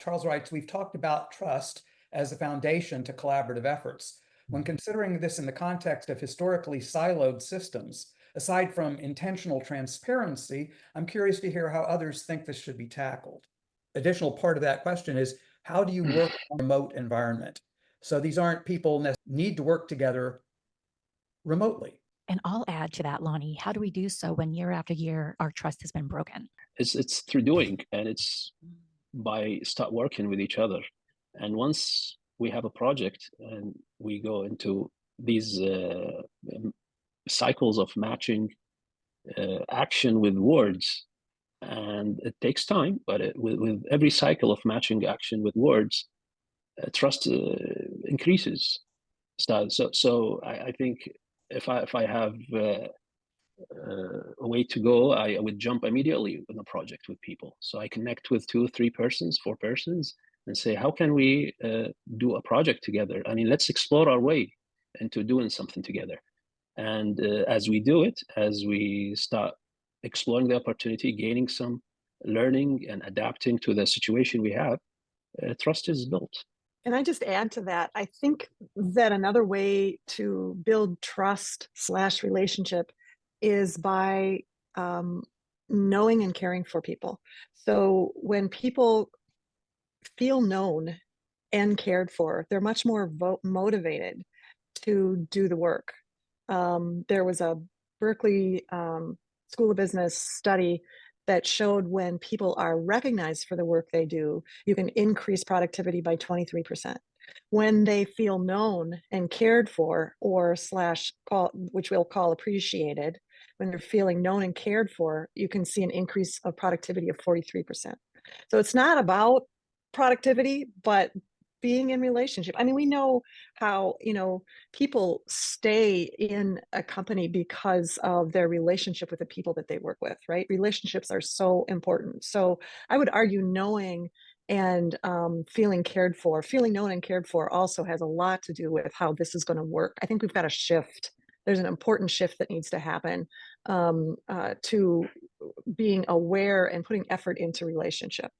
Charles writes, we've talked about trust as the foundation to collaborative efforts. When considering this in the context of historically siloed systems, aside from intentional transparency, I'm curious to hear how others think this should be tackled. Additional part of that question is, how do you work in a remote environment? So these aren't people that need to work together remotely. And I'll add to that, Lonnie, how do we do so when year after year our trust has been broken? It's through doing, and it's by start working with each other. And once we have a project and we go into these cycles of matching action with words, and it takes time, but with every cycle of matching action with words, trust increases. So I think if I have a way to go, I would jump immediately in a project with people. So I connect with 2 or 3 persons, 4 persons, and say, how can we do a project together? I mean, let's explore our way into doing something together. And as we do it, as we start exploring the opportunity, gaining some learning and adapting to the situation we have, trust is built. Can I just add to that? I think that another way to build trust slash relationship is by knowing and caring for people. So when people feel known and cared for, they're much more motivated to do the work. There was a Berkeley School of Business study that showed when people are recognized for the work they do, you can increase productivity by 23%. When they feel known and cared for, or slash call, which we'll call appreciated, when they're feeling known and cared for, you can see an increase of productivity of 43%. So it's not about productivity, but being in relationship. I mean, we know how, people stay in a company because of their relationship with the people that they work with, right? Relationships are so important. So I would argue knowing and feeling known and cared for also has a lot to do with how this is going to work. I think we've got a shift. There's an important shift that needs to happen to being aware and putting effort into relationship.